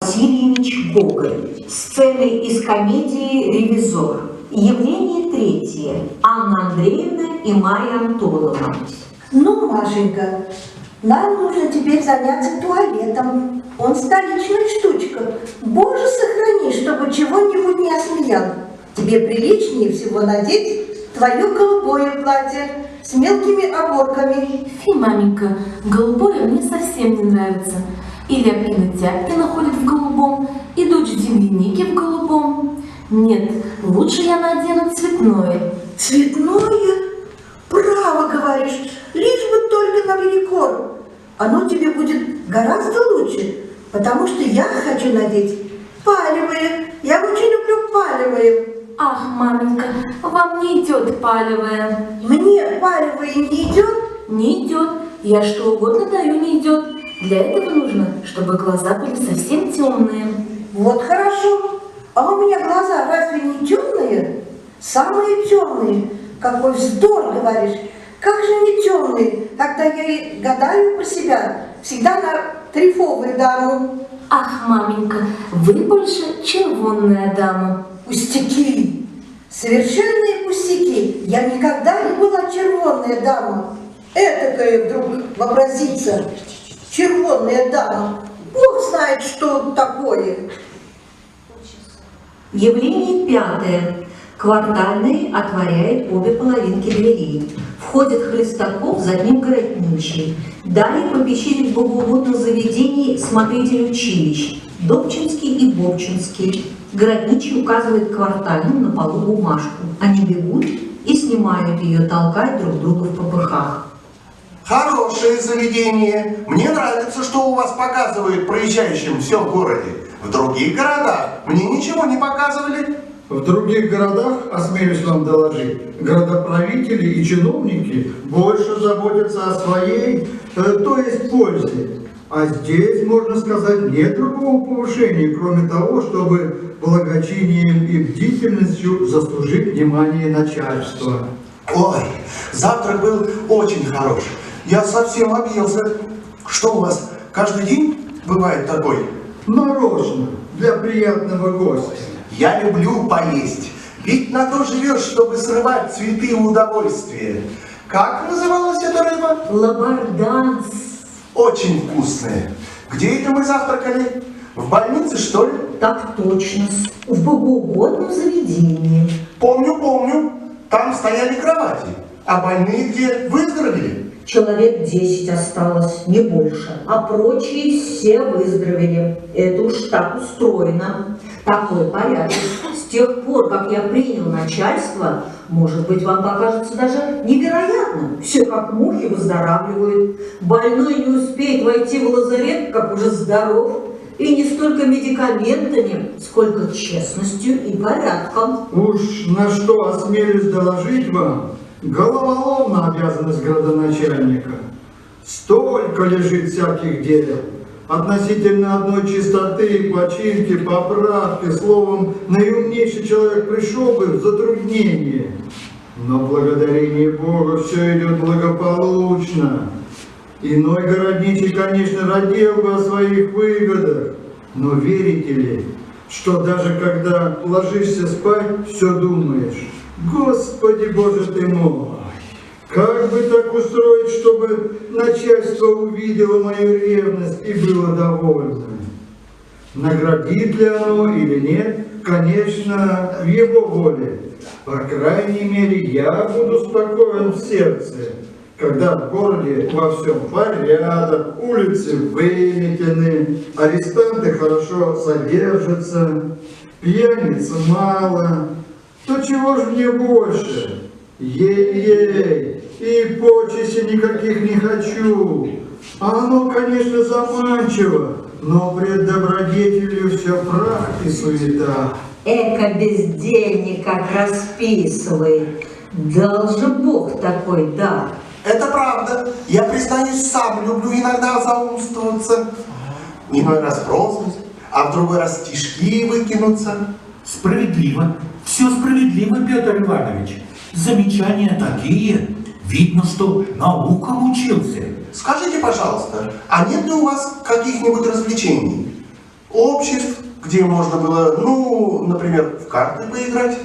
Васильевич Гоголь. Сцены из комедии «Ревизор». Явление третье. Анна Андреевна и Марья Антоновна. Ну, Машенька, нам нужно теперь заняться туалетом. Он столичная штучка. Боже, сохрани, чтобы чего-нибудь не осмеял. Тебе приличнее всего надеть твое голубое платье с мелкими оборками. Фи, маменька, голубое мне совсем не нравится. И Ляпкина Тяпкина ходит в голубом, и дочь земляники в голубом. Нет, лучше я надену цветное. Цветное? Право говоришь, лишь бы только наверняка. Оно тебе будет гораздо лучше, потому что я хочу надеть палевое. Я очень люблю палевое. Ах, маменька, вам не идет палевое. Мне палевое не идет? Не идет. Я что угодно даю, не идет. Для этого нужно, чтобы глаза были совсем темные. Вот хорошо. А у меня глаза разве не темные? Самые темные. Какой вздор, говоришь. Как же не темные, когда я и гадаю про себя. Всегда на трефовую даму. Ах, маменька, вы больше червонная дама. Пустяки. Совершенные пустяки. Я никогда не была червонная дама. Этакая вдруг вообразится. Червонная дама. Бог знает, что такое. Явление пятое. Квартальный отворяет обе половинки дверей. Входит Хлестаков, за ним городничий. Далее попечитель богоугодных заведений, смотритель училищ, Добчинский и Бобчинский. Городничий указывает квартальным на полу бумажку. Они бегут и снимают ее, толкая друг друга в попыхах. Хорошее заведение. Мне нравится, что у вас показывают проезжающим все в городе. В других городах мне ничего не показывали. В других городах, осмелюсь вам доложить, градоправители и чиновники больше заботятся о своей, то есть пользе. А здесь, можно сказать, нет другого повышения, кроме того, чтобы благочинием и бдительностью заслужить внимание начальства. Ой, завтрак был очень хорош. Я совсем объелся. Что у вас каждый день бывает такой? Нарочно, для приятного гостя. Я люблю поесть. Ведь на то живешь, чтобы срывать цветы удовольствия. Как называлась эта рыба? Лабарданс. Очень вкусная. Где это мы завтракали? В больнице, что ли? Так точно, в богоугодном заведении. Помню. Там стояли кровати. А больные где? Выздоровели? Человек 10 осталось, не больше, а прочие все выздоровели. Это уж так устроено. Такой порядок. С тех пор, как я принял начальство, может быть, вам покажется даже невероятным. Все как мухи выздоравливают. Больной не успеет войти в лазарет, как уже здоров. И не столько медикаментами, сколько честностью и порядком. Уж на что осмелюсь доложить вам, головоломна обязанность градоначальника. Столько лежит всяких дел. Относительно одной чистоты, починки, поправки, словом, наиумнейший человек пришел бы в затруднение. Но благодарение Бога все идет благополучно. Иной городничий, конечно, радел бы о своих выгодах, но верите ли, что даже когда ложишься спать, все думаешь: Господи Боже ты мой, как бы так устроить, чтобы начальство увидело мою ревность и было довольно? Наградит ли оно или нет, конечно, в его воле. По крайней мере, я буду спокоен в сердце, когда в городе во всем порядок, улицы выметены, арестанты хорошо содержатся, пьяниц мало, то чего же мне больше? Ей-ей, и почести никаких не хочу. А оно, конечно, заманчиво, но пред добродетелью все прах и суета. Эко бездельник как расписывает. Дал же Бог такой дар. Это правда. Я, признаюсь, сам люблю иногда заумствоваться. Иной раз прозу, а в другой раз стишки выкинуться. Справедливо. Все справедливо, Петр Иванович. Замечания такие. Видно, что наукам учился. Скажите, пожалуйста, а нет ли у вас каких-нибудь развлечений? обществ, где можно было, ну, например, в карты поиграть.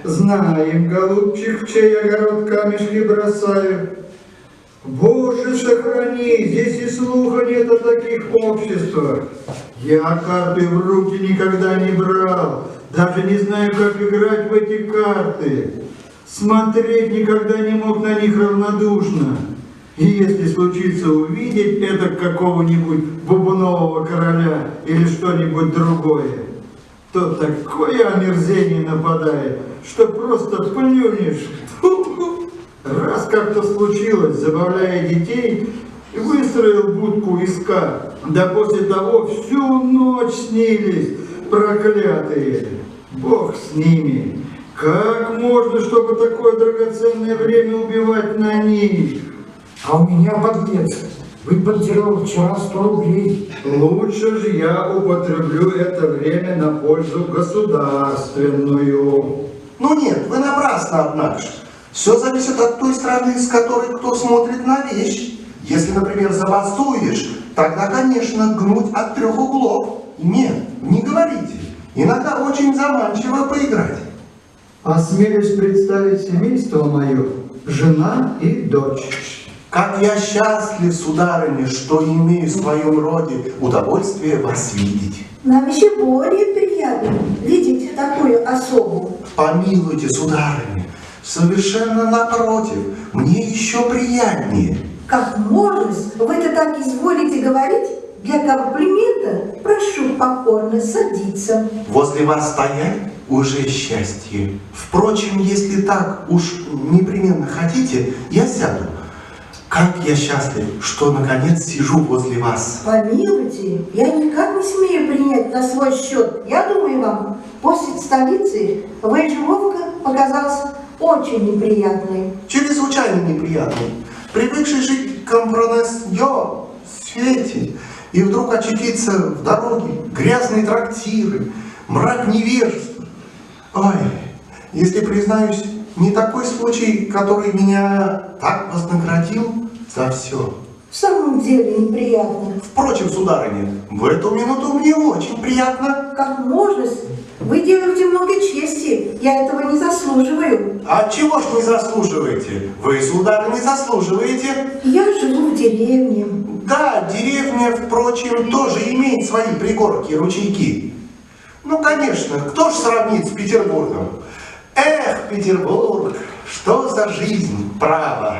Знаем, голубчик, в чей огород камешки бросаю. Боже, сохрани, здесь и слуха нет о таких обществах. Я карты в руки никогда не брал, даже не знаю, как играть в эти карты. Смотреть никогда не мог на них равнодушно. И если случится увидеть это какого-нибудь бубнового короля или что-нибудь другое, то такое омерзение нападает, что просто плюнешь. Раз как-то случилось, забавляя детей, выстроил будку из карт, да после того всю ночь снились проклятые. Бог с ними. Как можно, чтобы такое драгоценное время убивать на них? А у меня, подлец, выпотировал вчера 100 рублей. Лучше же я употреблю это время на пользу государственную. Ну нет, вы напрасно, однако же. Все зависит от той стороны, с которой кто смотрит на вещь. Если, например, забастуешь, тогда, конечно, гнуть от 3 углов. Нет, не говорите. Иногда очень заманчиво поиграть. Осмелюсь представить семейство мое, жена и дочь. Как я счастлив, сударыня, что имею в своем роде удовольствие вас видеть. Нам еще более приятно видеть такую особу. Помилуйте, сударыня, совершенно напротив, мне еще приятнее. Как можность вы-то так изволите говорить? Для комплимента прошу покорно садиться. Возле вас стоять уже счастье. Впрочем, если так уж непременно хотите, я сяду. Как я счастлив, что наконец сижу возле вас. Помилуйте, я никак не смею принять на свой счет. Я думаю, вам после столицы Вельжевовка показалась очень неприятной. Чрезвычайно неприятный. Привыкший жить компронесье, свете, и вдруг очутиться в дороге, грязные трактиры, мрак невежества. Ой, если признаюсь, не такой случай, который меня так вознаградил за все. В самом деле неприятно. Впрочем, сударыня, в эту минуту мне очень приятно. Как можность, вы делаете много чести. Я этого не заслуживаю. А чего ж не заслуживаете? Вы, сударыня, заслуживаете. Я живу в деревне. Да, деревня, впрочем, тоже имеет свои пригорки и ручейки. Ну, конечно, кто ж сравнит с Петербургом? Эх, Петербург, что за жизнь, право.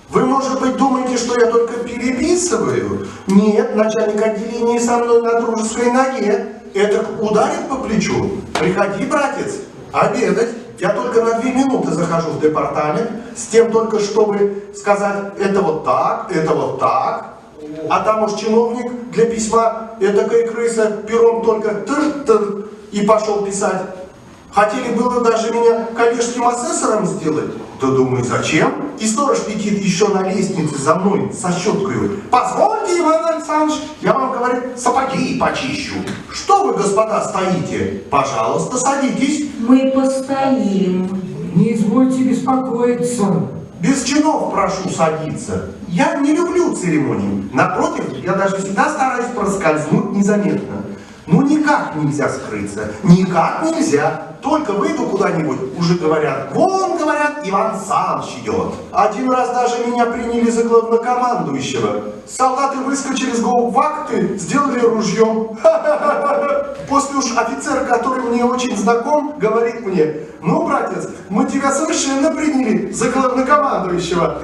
Вы, может быть, думаете, что я только переписываю? Нет, начальник отделения со мной на дружеской ноге. Это ударит по плечу. Приходи, братец, обедать. Я только на 2 минуты захожу в департамент, с тем только, чтобы сказать, это вот так, это вот так. А там уж чиновник для письма, этакая крыса, пером только тыр-тыр, и пошел писать. Хотели было даже меня коллежским асессором сделать. Да думаю, зачем? И сторож летит еще на лестнице за мной со щеткою. Позвольте, Иван Александрович, я вам, говорит, сапоги почищу. Что вы, господа, стоите? Пожалуйста, садитесь. Мы постоим. Не извольте беспокоиться. Без чинов прошу садиться. Я не люблю церемонии. Напротив, я даже всегда стараюсь проскользнуть незаметно. Ну никак нельзя скрыться, никак нельзя. Только выйду куда-нибудь, уже говорят, вон, говорят, Иван Саныч идет. Один раз даже меня приняли за главнокомандующего. Солдаты выскочили с гауптвахты, сделали ружьем. После уж офицер, который мне очень знаком, говорит мне, ну, братец, мы тебя совершенно приняли за главнокомандующего.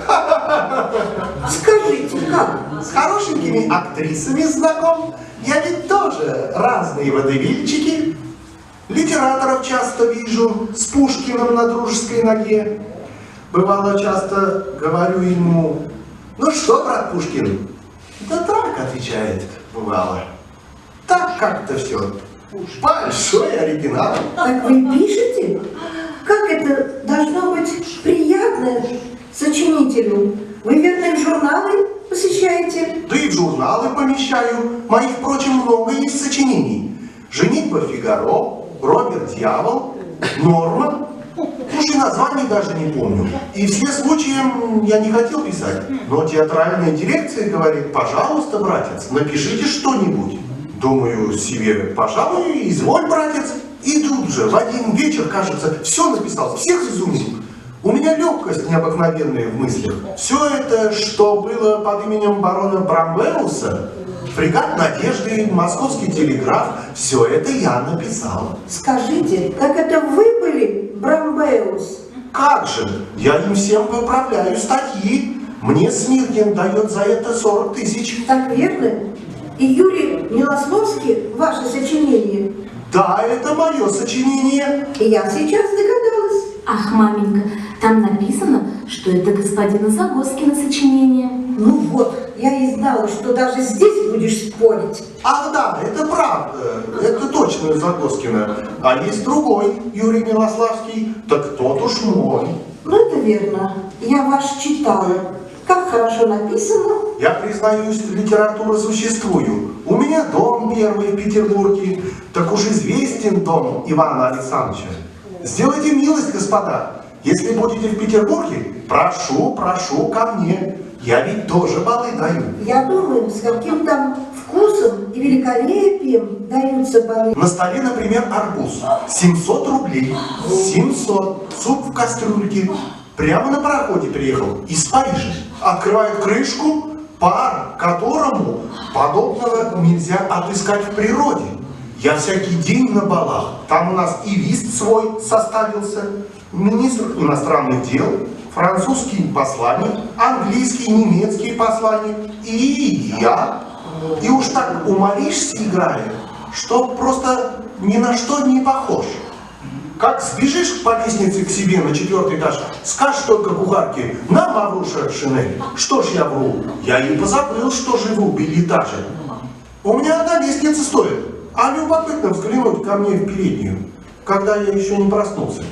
Скажите, как? С хорошенькими актрисами знаком. Я ведь тоже разные водевильчики. Литераторов часто вижу с Пушкиным на дружеской ноге. Бывало, часто говорю ему, ну что, брат Пушкин? Да так, отвечает, бывало. Так как-то все. Большой оригинал. Так вы пишете? Как это должно быть приятно сочинителю? Вы, верно, в журналы посещаете? Да и в журналы помещаю. Моих, впрочем, много есть сочинений. «Женитьба Фигаро», «Роберт Дьявол», «Норман». Уж и названий даже не помню. И все случаи я не хотел писать. Но театральная дирекция говорит, пожалуйста, братец, напишите что-нибудь. Думаю себе, пожалуй, изволь, братец. И тут же в один вечер, кажется, все написал, всех изумил. У меня легкость необыкновенная в мыслях. Все это, что было под именем барона Брамбеуса, фрегат Надежды, московский телеграф, все это я написал. Скажите, как это вы были, Брамбеус? Как же, я им всем поправляю статьи. Мне Смиркин дает за это 40 тысяч. Так верно? И Юрий Милословский ваше сочинение? Да, это мое сочинение. И я сейчас догадалась. Ах, маменька, там написано, что это господина Загоскина сочинение. Ну вот, я и знала, что даже здесь будешь спорить. Ах да, это правда, это точно Загоскина. А есть другой, Юрий Милославский, так тот уж мой. Ну это верно, я ваш читала. Как хорошо написано. Я, признаюсь, литература существую. У меня дом первый в Петербурге, так уж известен дом Ивана Александровича. Сделайте милость, господа, если будете в Петербурге, прошу ко мне. Я ведь тоже балы даю. Я думаю, с каким там вкусом и великолепием даются балы. На столе, например, арбуз. 700 рублей. 700. Суп в кастрюльке. Прямо на пароходе приехал из Парижа. Открывает крышку, пар, которому подобного нельзя отыскать в природе. Я всякий день на балах. Там у нас и вист свой составился, министр иностранных дел, французский посланник, английский, немецкий посланник и я. И уж так уморишься, играя, что просто ни на что не похож. Как сбежишь по лестнице к себе на 4-й этаж, скажешь только кухарке: на, Маруша, шинель. Что ж я вру? Я и позабыл, что живу в бельэтаже. У меня одна лестница стоит, а любопытно взглянуть ко мне в переднюю, когда я еще не проснулся.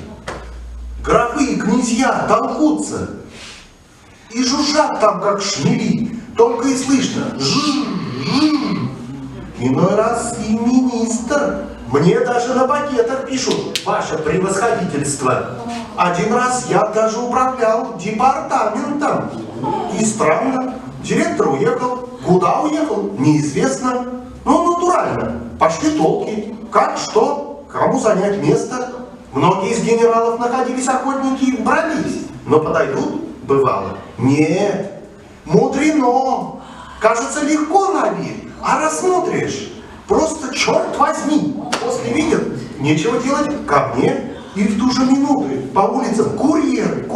Графы и князья толкутся и жужжат там, как шмели, только и слышно: жжж. Иной раз и министр. Мне даже на пакетах пишут: ваше превосходительство. Один раз я даже управлял департаментом. И странно, директор уехал. Куда уехал, неизвестно. Ну, натурально. Пошли толки. Как, что, кому занять место. Многие из генералов находились охотники и брались. Но подойдут, бывало. Нет, мудрено. Кажется, легко на вид. А рассмотришь, просто черт возьми. После видят, нечего делать, ко мне. И в ту же минуту по улицам курьеры.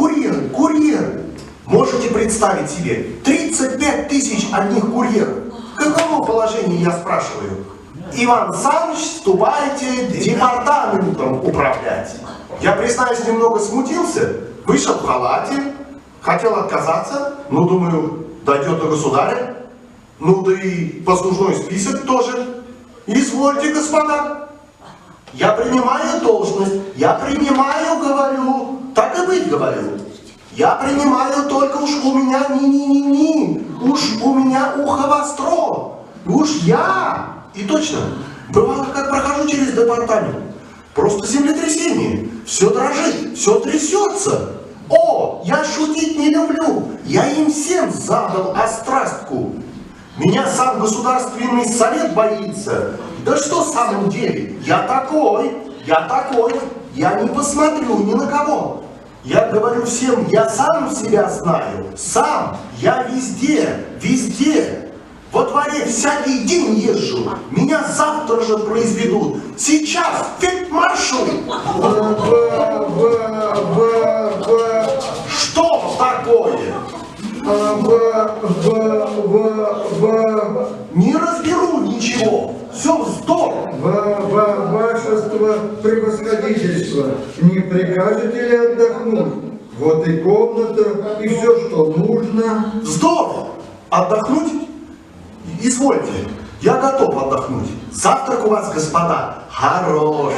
Можете представить себе 35 тысяч одних курьеров. Каково положение, я спрашиваю? Иван Саныч, ступайте департаментом управлять. Я, признаюсь, немного смутился, вышел в халате, хотел отказаться, но думаю, дойдет до государя. Ну да и послужной список тоже. Извольте, господа. Я принимаю должность, я принимаю, говорю, так и быть, говорю. Я принимаю, только уж у меня уж у меня ухо востро, уж я. И точно, бывало, как прохожу через департамент, просто землетрясение, все дрожит, все трясется. О, я шутить не люблю, я им всем задал острастку. Меня сам Государственный совет боится. Да что в самом деле, я такой, я не посмотрю ни на кого. Я говорю всем, я сам себя знаю, сам, я везде. Во дворе всякий день езжу, меня завтра же произведут. Сейчас, фельдмаршал! Что такое? Не разберу ничего, все вздор. Вашество превосходительство, не прикажете ли отдохнуть? Вот и комната, и все, что нужно. Вздор! Отдохнуть? Извольте, я готов отдохнуть. Завтрак у вас, господа, хорош.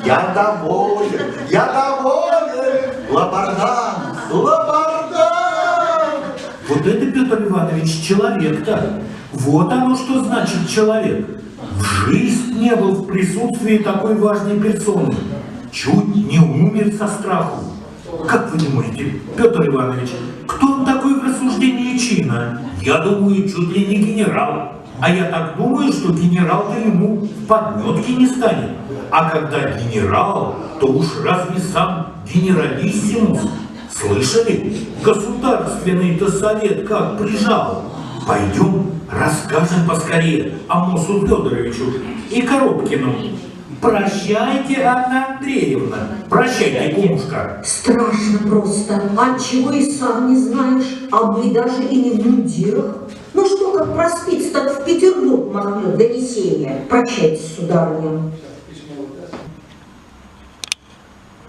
Я доволен. Лабардан. Вот это, Петр Иванович, человек-то. Вот оно что значит человек. В жизнь не был в присутствии такой важной персоны. Чуть не умер со страху. Как вы думаете, Петр Иванович, кто он такой в рассуждении чина? Я думаю, чуть ли не генерал. А я так думаю, что генерал-то ему в подметке не станет. А когда генерал, то уж разве сам генералиссимус? Слышали? Государственный-то совет как прижал. Пойдем расскажем поскорее Амосу Федоровичу и Коробкину. Прощайте, Анна Андреевна. Прощайте, кумушка. Страшно просто. Отчего и сам не знаешь, а мы даже и не в мундирах. Ну что, как проспится, так в Петербург махнет донесение. Прощайте, сударыня.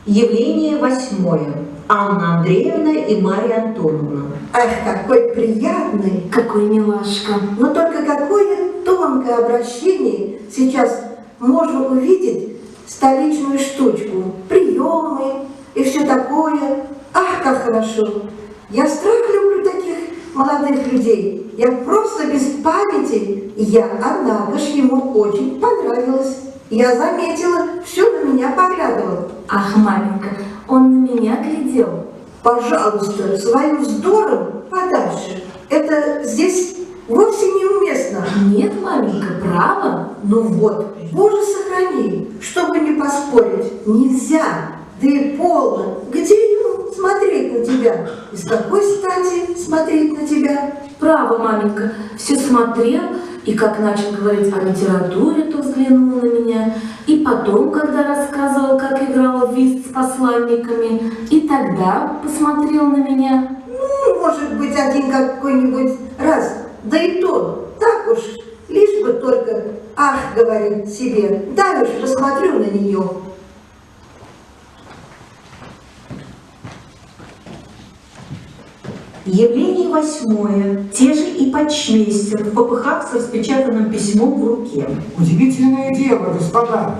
Явление 8. Анна Андреевна и Марья Антоновна. Ах, какой приятный, Какой милашка. но только какое тонкое обращение сейчас можно увидеть столичную штучку, приемы и все такое. Ах, как хорошо! Я страх люблю таких молодых людей. Я просто без памяти. Однако ж ему очень понравилось. Я заметила, все на меня поглядывал. Ах, маменька, он на меня глядел. Пожалуйста, своим вздором подальше. Это здесь вовсе неуместно. Нет, маменька, право. Ну вот, Боже сохрани, чтобы не поспорить, нельзя. Да и полно. Где ему смотреть на тебя? И с какой стати смотреть на тебя? Право, маменька, все смотрел, и как начал говорить о литературе, то взглянул на меня, и потом, когда рассказывал, как играл в вист с посланниками, и тогда посмотрел на меня. Ну, может быть, один какой-нибудь раз. Да и то, так уж, лишь бы только «ах», говорит себе, дай уж посмотрю на нее. Явление 8. Те же и почмейстер в попыхах с распечатанным письмом в руке. Удивительное дело, господа.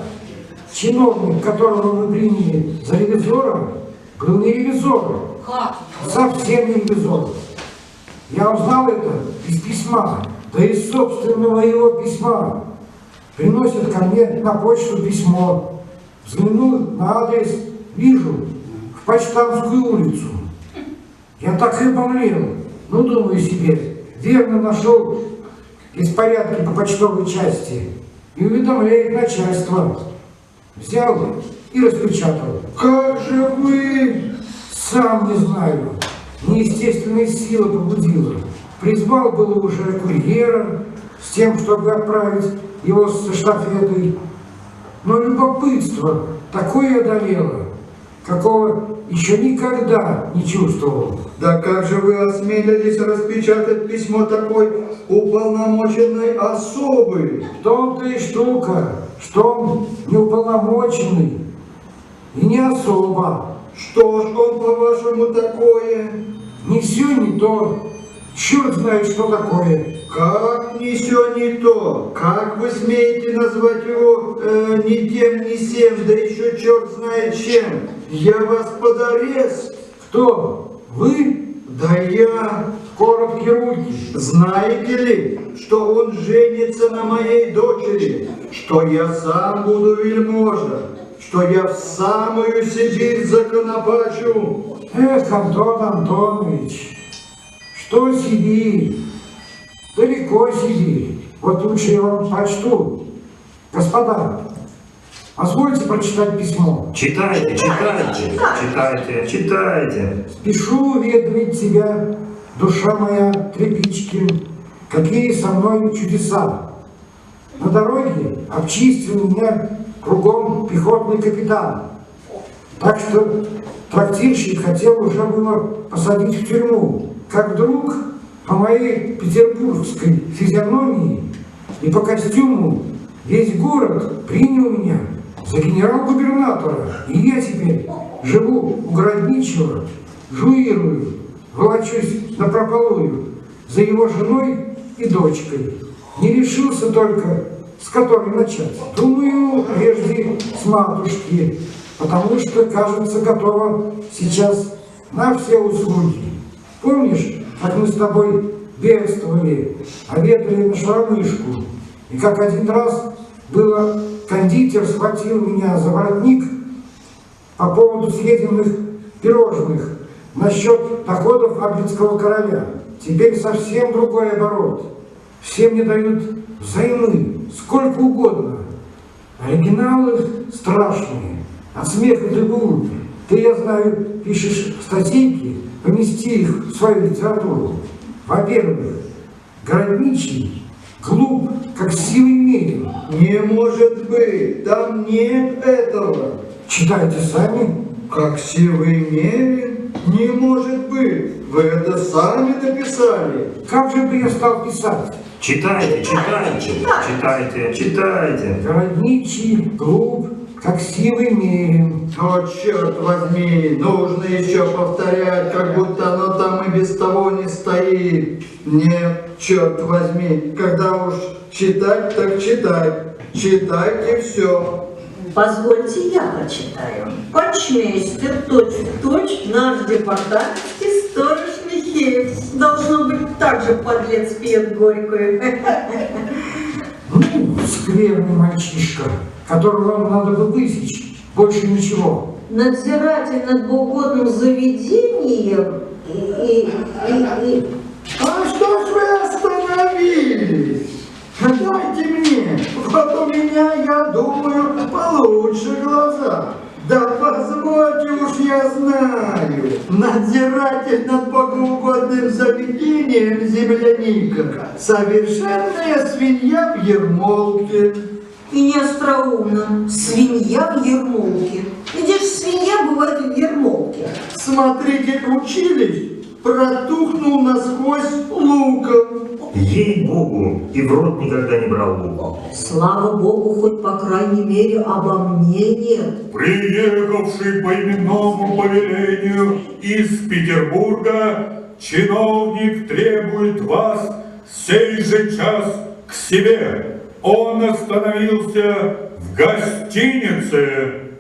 Чиновник, которого вы приняли за ревизора, был не ревизором. Совсем не ревизором. Я узнал это из письма, да из собственного его письма. Приносят ко мне на почту письмо. Взглянул на адрес, вижу, в Почтамскую улицу. Я так и обомлел. Ну, думаю себе, верно нашел беспорядки по почтовой части и уведомляет начальство. Взял и распечатал. Как же вы? Сам не знаю. Неестественная сила побудила. Призвал было уже курьера с тем, чтобы отправить его со штафетой. Но любопытство такое одолело, какого еще никогда не чувствовал. Да как же вы осмелились распечатать письмо такой уполномоченной особы? В том-то и штука, что он не уполномоченный и не особо. Что ж он, по-вашему, такое? Не все не то, черт знает, что такое. Как не все не то? Как вы смеете назвать его ни тем, ни сем, да еще черт знает чем? Я вас под арест. Кто? Вы? Да я. Короткие руки. Знаете ли, что он женится на моей дочери, что я сам буду вельможа, что я в самую Сибирь законопачу? Эх, Антон Антонович, что Сибирь? Далеко Сибирь. Вот лучше я вам прочту. Господа, позвольте прочитать письмо. Читайте, читайте, читайте, читайте. Спешу уведомить тебя, душа моя, Тряпичкин, какие со мной чудеса. На дороге обчистил меня кругом пехотный капитан. Так что трактирщик хотел уже было посадить в тюрьму, как вдруг по моей петербургской физиономии и по костюму весь город принял меня за генерал-губернатора. И я теперь живу у Городничего, жуирую, волочусь напропалую за его женой и дочкой. Не решился только, с которой начать. Думаю, прежде с матушки, потому что, кажется, готова сейчас на все услуги. Помнишь, как мы с тобой бедствовали, обедали на шаромышку, и как один раз было, кондитер схватил меня за воротник по поводу съеденных пирожных насчет доходов Аглицкого короля. Теперь совсем другой оборот. Все мне дают взаймы, сколько угодно. Оригиналы страшные, от смеха до глупи. Ты, я знаю, пишешь статейки, помести их в свою литературу. Во-первых, Городничий глуп, как сивый мерин. Не может быть, там нет этого. Читайте сами. Как сивый мерин? Не может быть. Вы это сами написали. Как же бы я стал писать? Читайте, читайте, читайте, читайте. Городничий глуп, как сивый мерин. О, черт возьми, нужно еще повторять, как будто оно там и без того не стоит. Нет, черт возьми, когда уж читать, так читать. Читайте все. Позвольте, я прочитаю. Почмейстер, точь-в-точь, наш департаментский сторож Михеев. Должно быть, так же подлец пьет горькую. Ну, скверный мальчишка, которого вам надо бы высечь. Больше ничего. Надзиратель над богоугодным заведением А что ж вы остановились? Дайте мне, вот у меня, я думаю, получше глаза. Да позвольте уж, я знаю, надзиратель над богоугодным заведением земляника, совершенная свинья в ермолке. И не остроумно. Свинья в ермолке. Где ж свинья бывает в ермолке? Смотритель училищ протухнул насквозь луком. Ей-богу, и в рот никогда не брал лук. Слава богу, хоть по крайней мере обо мне нет. Приехавший по именному повелению из Петербурга, чиновник требует вас сей же час к себе. Он остановился в гостинице.